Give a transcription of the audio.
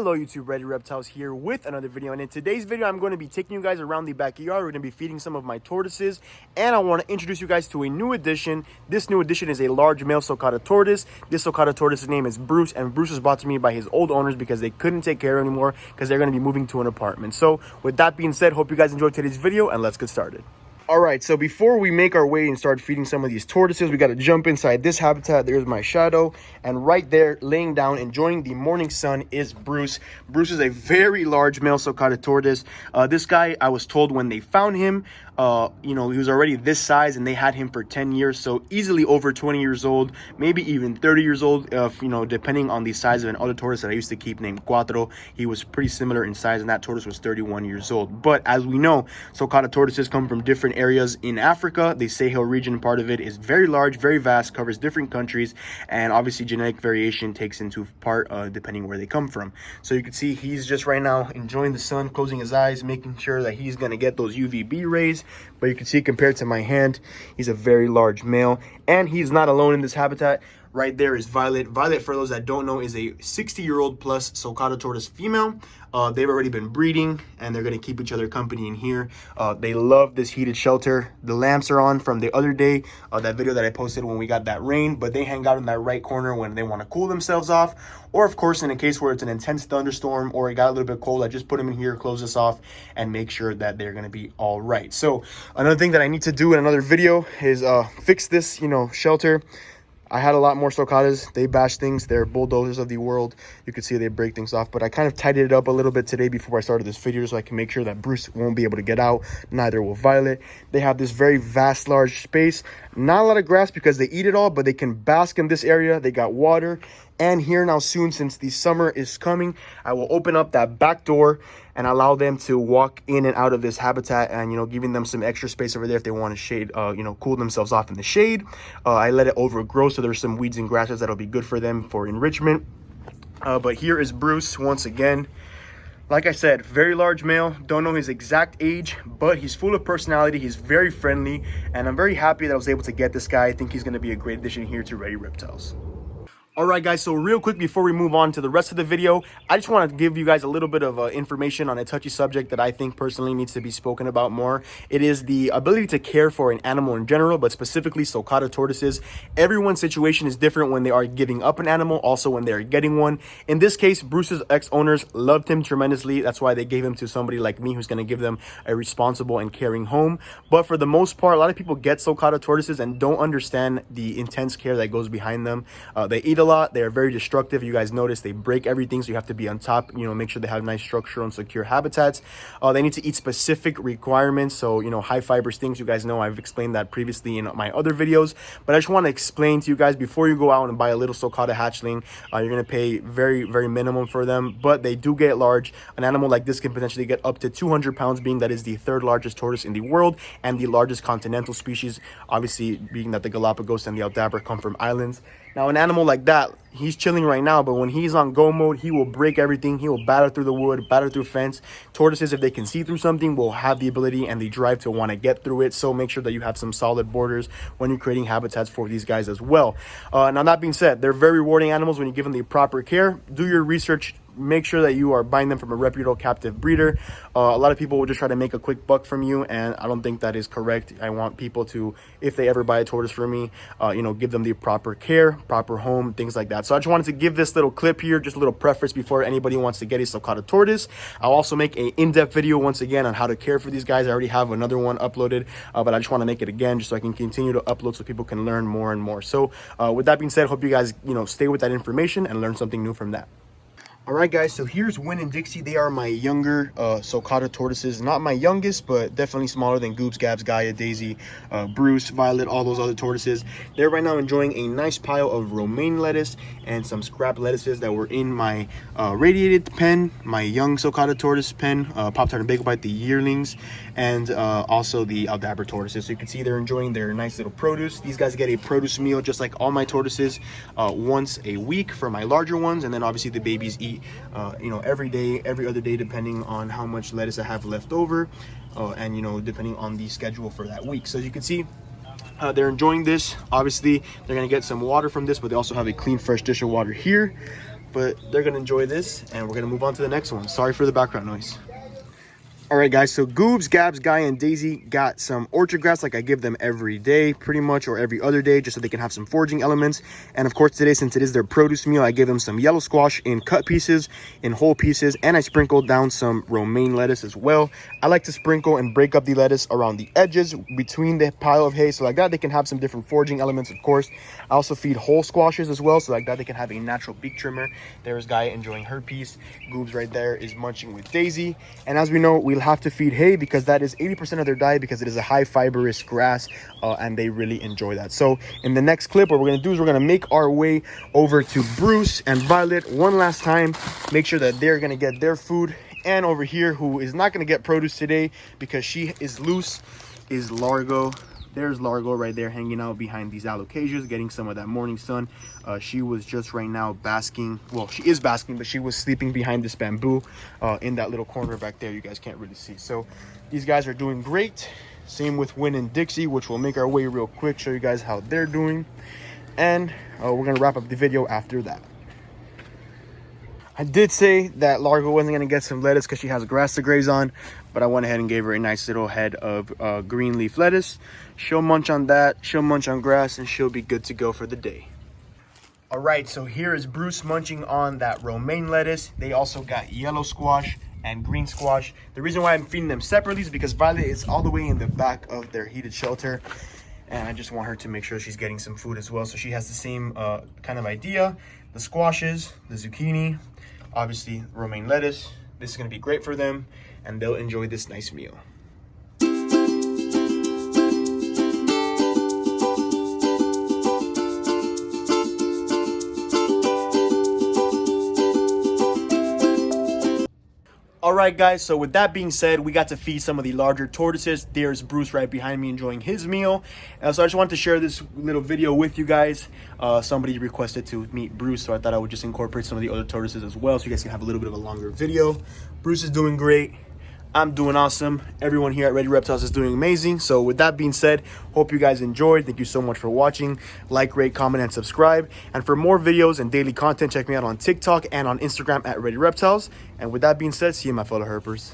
Hello YouTube, Ready Reptiles here with another video, and in today's video I'm going to be taking you guys around the backyard. We're going to be feeding some of my tortoises, and I want to introduce you guys to a new addition. This new addition is a large male Sulcata tortoise. This Sulcata tortoise's name is Bruce, and Bruce was brought to me by his old owners because they couldn't take care of him anymore because they're going to be moving to an apartment. So with that being said, hope you guys enjoyed today's video, and let's get started. All right, so before we make our way and start feeding some of these tortoises, we got to jump inside this habitat. There's my shadow, and right there, laying down, enjoying the morning sun, is Bruce. Bruce is a very large male Sulcata tortoise. This guy, I was told when they found him, he was already this size, and they had him for 10 years, so easily over 20 years old, maybe even 30 years old, depending on the size of an other tortoise that I used to keep named Cuatro. He was pretty similar in size, and that tortoise was 31 years old. But as we know, Sulcata tortoises come from different areas in Africa. The Sahel region, part of it, is very large, very vast, covers different countries, and obviously genetic variation takes into part depending where they come from. So you can see he's just right now enjoying the sun, closing his eyes, making sure that he's going to get those UVB rays. But you can see, compared to my hand, he's a very large male, and he's not alone in this habitat. Right there is Violet. Violet, for those that don't know, is a 60-year-old plus Sulcata tortoise female. They've already been breeding, and they're going to keep each other company in here. They love this heated shelter. The lamps are on from the other day, that video that I posted when we got that rain, but they hang out in that right corner when they want to cool themselves off. Or, of course, in a case where it's an intense thunderstorm or it got a little bit cold, I just put them in here, close this off, and make sure that they're going to be all right. So another thing that I need to do in another video is fix this, shelter. I had a lot more Sulcatas. They bash things. They're bulldozers of the world. You can see they break things off, but I kind of tidied it up a little bit today before I started this video so I can make sure that Bruce won't be able to get out. Neither will Violet. They have this very vast, large space. Not a lot of grass because they eat it all, but they can bask in this area. They got water. And here now soon, since the summer is coming, I will open up that back door and allow them to walk in and out of this habitat, and giving them some extra space over there if they want to shade, cool themselves off in the shade. I let it overgrow, so there's some weeds and grasses that'll be good for them for enrichment. But here is Bruce once again. Like I said, very large male. Don't know his exact age, but he's full of personality. He's very friendly, and I'm very happy that I was able to get this guy. I think he's going to be a great addition here to Ready Reptiles. Alright guys, so real quick before we move on to the rest of the video, I just want to give you guys a little bit of information on a touchy subject that I think personally needs to be spoken about more. It is the ability to care for an animal in general, but specifically Sulcata tortoises. Everyone's situation is different when they are giving up an animal, also when they are getting one. In this case, Bruce's ex-owners loved him tremendously. That's why they gave him to somebody like me who's going to give them a responsible and caring home. But for the most part, a lot of people get Sulcata tortoises and don't understand the intense care that goes behind them. They eat a lot. They are very destructive. You guys notice they break everything, so you have to be on top, make sure they have nice structural and secure habitats. They need to eat specific requirements, so high fiber things. You guys know I've explained that previously in my other videos, but I just want to explain to you guys, before you go out and buy a little Sulcata hatchling, you're going to pay very, very minimum for them, but they do get large. An animal like this can potentially get up to 200 pounds, being that is the third largest tortoise in the world and the largest continental species, obviously being that the Galapagos and the Aldabra come from islands. Now, an animal like that, he's chilling right now, but when he's on go mode, he will break everything. He will batter through the wood, batter through fence. Tortoises, if they can see through something, will have the ability and the drive to want to get through it. So make sure that you have some solid borders when you're creating habitats for these guys as well. Now, that being said, they're very rewarding animals when you give them the proper care. Do your research. Make sure that you are buying them from a reputable captive breeder. A lot of people will just try to make a quick buck from you, and I don't think that is correct. I want people to, if they ever buy a tortoise from me, give them the proper care, proper home, things like that. So I just wanted to give this little clip here, just a little preface before anybody wants to get a Sulcata tortoise. I'll also make an in-depth video once again on how to care for these guys. I already have another one uploaded, but I just want to make it again just so I can continue to upload so people can learn more and more. So with that being said, hope you guys stay with that information and learn something new from that. Alright guys, so here's Win and Dixie. They are my younger Sulcata tortoises. Not my youngest, but definitely smaller than Goops, Gabs, Gaia, Daisy, Bruce, Violet, all those other tortoises. They're right now enjoying a nice pile of romaine lettuce and some scrap lettuces that were in my radiated pen, my young Sulcata tortoise pen, Pop-Tart and Bagel Bite, the yearlings, and also the Aldabra tortoises. So you can see they're enjoying their nice little produce. These guys get a produce meal just like all my tortoises once a week for my larger ones, and then obviously the babies eat every day, every other day, depending on how much lettuce I have left over, and depending on the schedule for that week. So as you can see, they're enjoying this. Obviously they're going to get some water from this, but they also have a clean fresh dish of water here. but they're gonna enjoy this, and we're gonna move on to the next one. Sorry for the background noise. All right, guys, so Goobs, Gabs, Guy, and Daisy got some orchard grass like I give them every day, pretty much, or every other day, just so they can have some foraging elements. And of course, today, since it is their produce meal, I give them some yellow squash in cut pieces, in whole pieces, and I sprinkled down some romaine lettuce as well. I like to sprinkle and break up the lettuce around the edges between the pile of hay, so like that they can have some different foraging elements, of course. I also feed whole squashes as well, so like that they can have a natural beak trimmer. There's Guy enjoying her piece. Goobs right there is munching with Daisy. And as we know, we'll have to feed hay because that is 80% of their diet, because it is a high fibrous grass, and they really enjoy that. So in the next clip, what we're going to do is we're going to make our way over to Bruce and Violet one last time, make sure that they're going to get their food. And over here, who is not going to get produce today because she is loose, is Largo. There's Largo right there hanging out behind these alocasias, getting some of that morning sun. She was just right now basking. Well, she is basking, but she was sleeping behind this bamboo in that little corner back there. You guys can't really see. So these guys are doing great. Same with Win and Dixie, which we'll make our way real quick, show you guys how they're doing. And we're going to wrap up the video after that. I did say that Largo wasn't going to get some lettuce because she has grass to graze on, but I went ahead and gave her a nice little head of green leaf lettuce. She'll munch on that, she'll munch on grass, and she'll be good to go for the day. All right, so here is Bruce munching on that romaine lettuce. They also got yellow squash and green squash. The reason why I'm feeding them separately is because Violet is all the way in the back of their heated shelter, and I just want her to make sure she's getting some food as well, so she has the same kind of idea. The squashes, the zucchini, obviously romaine lettuce. This is going to be great for them, and they'll enjoy this nice meal. All right, guys, so with that being said, we got to feed some of the larger tortoises. There's Bruce right behind me enjoying his meal. So I just wanted to share this little video with you guys. Somebody requested to meet Bruce, so I thought I would just incorporate some of the other tortoises as well, so you guys can have a little bit of a longer video. Bruce is doing great. I'm doing awesome. Everyone here at Ready Reptiles is doing amazing. So with that being said, hope you guys enjoyed. Thank you so much for watching. Like, rate, comment, and subscribe. And for more videos and daily content, check me out on TikTok and on Instagram at Ready Reptiles. And with that being said, see you, my fellow herpers.